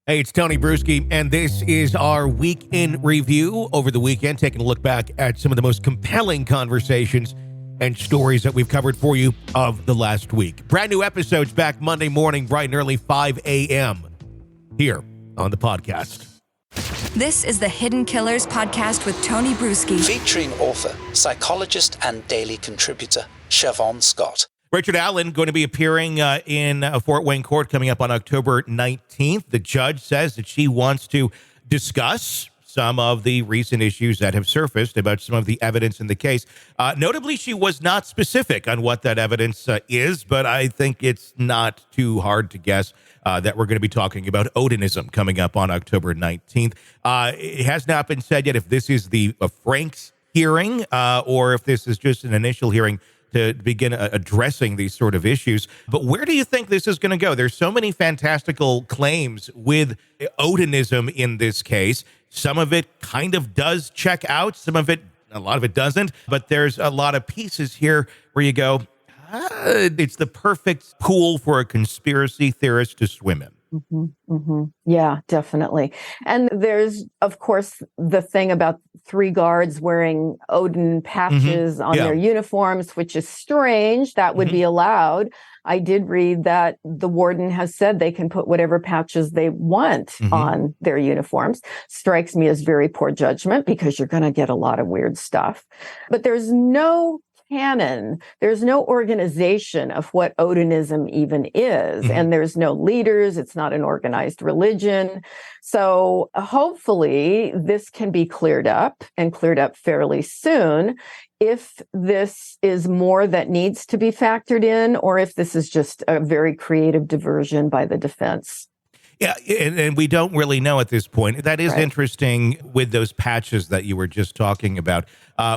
Hey, it's Tony Brueski, and this is our week in review over the weekend, taking a look back at some of the most compelling conversations and stories that we've covered for you of the last week. Brand new episodes back Monday morning, bright and early, 5 a.m. here on the podcast. This is the Hidden Killers podcast with Tony Brueski. Featuring author, psychologist, and daily contributor, Siobhan Scott. Richard Allen going to be appearing in Fort Wayne court coming up on October 19th. The judge says that she wants to discuss some of the recent issues that have surfaced about some of the evidence in the case. Notably, she was not specific on what that evidence is, but I think it's not too hard to guess that we're going to be talking about Odinism coming up on October 19th. It has not been said yet if this is the Frank's hearing or if this is just an initial hearing to begin addressing these sort of issues. But where do you think this is going to go? There's so many fantastical claims with Odinism in this case. Some of it kind of does check out. Some of it, a lot of it doesn't. But there's a lot of pieces here where you go, it's the perfect pool for a conspiracy theorist to swim in. Yeah, definitely. And there's, of course, the thing about 3 guards wearing Odin patches on their uniforms, which is strange. That would be allowed. I did read that the warden has said they can put whatever patches they want on their uniforms. Strikes me as very poor judgment because you're going to get a lot of weird stuff. But there's no canon. There's no organization of what Odinism even is, and there's no leaders. It's not an organized religion. So hopefully this can be cleared up and cleared up fairly soon if this is more that needs to be factored in or if this is just a very creative diversion by the defense. Yeah, and we don't really know at this point. That is interesting with those patches that you were just talking about.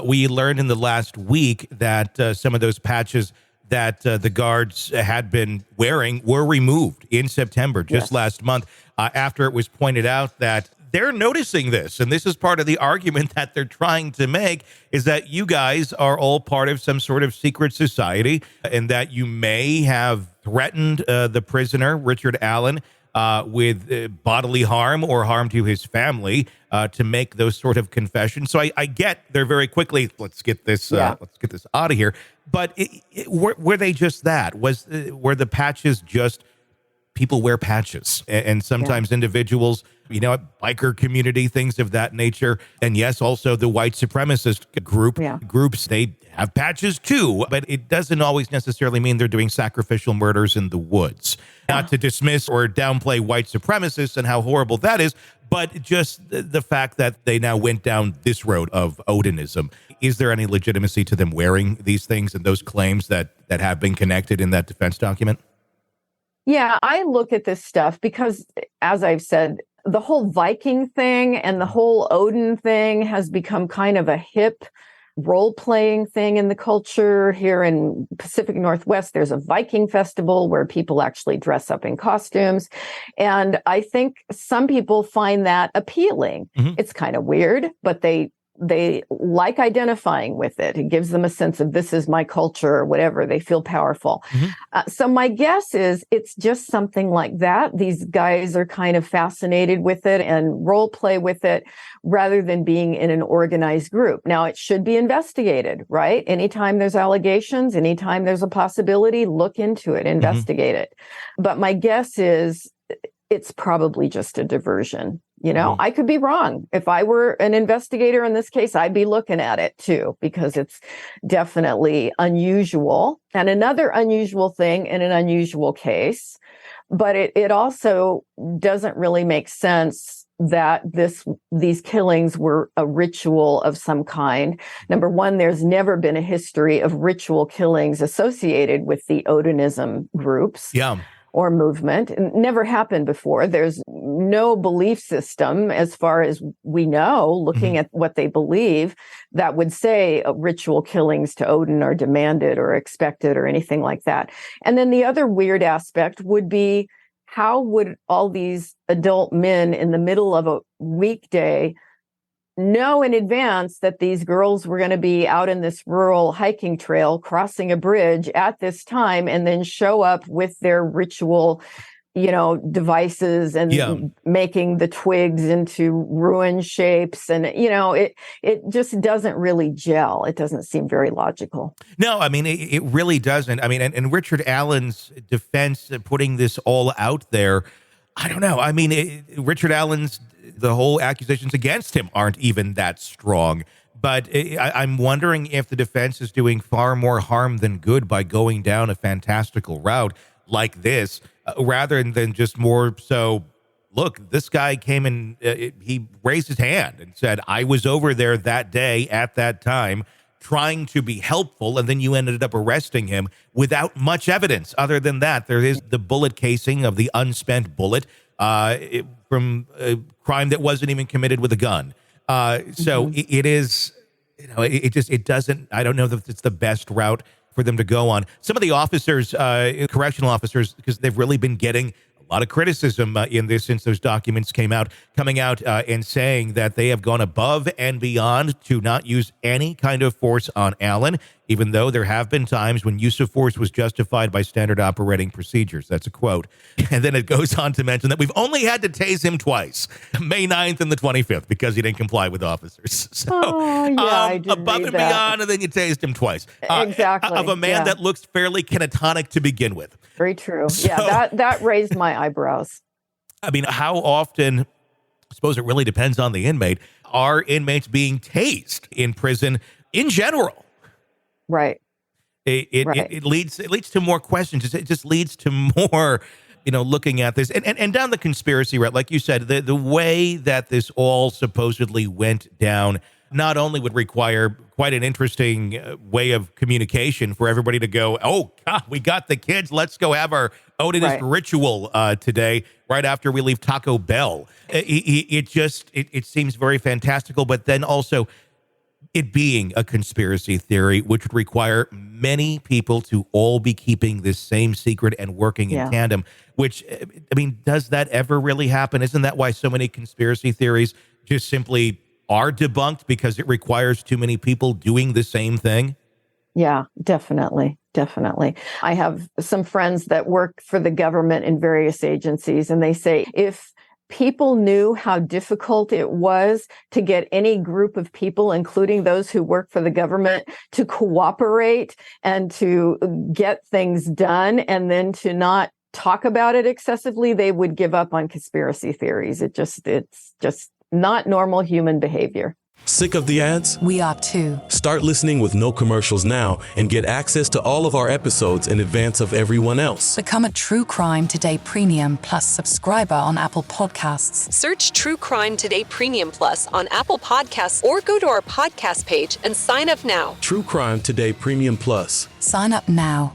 We learned in the last week that some of those patches that the guards had been wearing were removed in September, just last month, after it was pointed out that they're noticing this. And this is part of the argument that they're trying to make, is that you guys are all part of some sort of secret society and that you may have threatened the prisoner, Richard Allen, with bodily harm or harm to his family to make those sort of confessions. So I get they're very quickly, let's get this out of here. But were they just that? Were the patches just people wear patches? And sometimes individuals, biker community, things of that nature. And yes, also the white supremacist groups, they have patches too, but it doesn't always necessarily mean they're doing sacrificial murders in the woods. Not to dismiss or downplay white supremacists and how horrible that is, but just the fact that they now went down this road of Odinism. Is there any legitimacy to them wearing these things and those claims that have been connected in that defense document? Yeah, I look at this stuff because, as I've said, the whole Viking thing and the whole Odin thing has become kind of a hip role-playing thing in the culture. Here in Pacific Northwest, there's a Viking festival where people actually dress up in costumes. And I think some people find that appealing. It's kind of weird, but they like identifying with it. It gives them a sense of this is my culture or whatever. They feel powerful. So my guess is it's just something like that. These guys are kind of fascinated with it and role play with it rather than being in an organized group. Now, it should be investigated, right? Anytime there's allegations, anytime there's a possibility, look into it, investigate it. But my guess is it's probably just a diversion. I could be wrong. If I were an investigator in this case, I'd be looking at it too, because it's definitely unusual and another unusual thing in an unusual case. But it also doesn't really make sense that these killings were a ritual of some kind. Number one, there's never been a history of ritual killings associated with the Odinism groups. Or movement. It never happened before. There's no belief system, as far as we know, looking at what they believe, that would say ritual killings to Odin are demanded or expected or anything like that. And then the other weird aspect would be, how would all these adult men in the middle of a weekday know in advance that these girls were going to be out in this rural hiking trail crossing a bridge at this time and then show up with their ritual devices and making the twigs into ruin shapes. And, it just doesn't really gel. It doesn't seem very logical. No, I mean, it really doesn't. I mean, and Richard Allen's defense, putting this all out there, I don't know. I mean, Richard Allen's, the whole accusations against him aren't even that strong. But I'm wondering if the defense is doing far more harm than good by going down a fantastical route like this, rather than just more so, look, this guy came and he raised his hand and said, I was over there that day at that time trying to be helpful, and then you ended up arresting him without much evidence. Other than that, there is the bullet casing of the unspent bullet from a crime that wasn't even committed with a gun. So it is, it doesn't, I don't know that it's the best route for them to go on. Some of the officers, correctional officers, because they've really been getting a lot of criticism in this since those documents coming out and saying that they have gone above and beyond to not use any kind of force on Allen, even though there have been times when use of force was justified by standard operating procedures. That's a quote. And then it goes on to mention that we've only had to tase him twice, May 9th and the 25th, because he didn't comply with officers. So, I did above and beyond, and then you tased him twice. Exactly. Of a man that looks fairly catatonic to begin with. Very true. So, that raised my eyebrows. I mean, how often, I suppose it really depends on the inmate, are inmates being tased in prison in general? Right. It leads to more questions. It just leads to more, looking at this and down the conspiracy route. Like you said, the way that this all supposedly went down not only would require quite an interesting way of communication for everybody to go, oh, God, we got the kids. Let's go have our Odinist ritual today, right after we leave Taco Bell. It seems very fantastical, but then also it being a conspiracy theory, which would require many people to all be keeping this same secret and working in tandem, which, I mean, does that ever really happen? Isn't that why so many conspiracy theories just simply are debunked, because it requires too many people doing the same thing? Yeah, definitely. Definitely. I have some friends that work for the government in various agencies, and they say if people knew how difficult it was to get any group of people, including those who work for the government, to cooperate and to get things done and then to not talk about it excessively, they would give up on conspiracy theories. It's just not normal human behavior. Sick of the ads? We are too. Start listening with no commercials now and get access to all of our episodes in advance of everyone else. Become a True Crime Today Premium Plus subscriber on Apple Podcasts. Search True Crime Today Premium Plus on Apple Podcasts or go to our podcast page and sign up now. True Crime Today Premium Plus. Sign up now.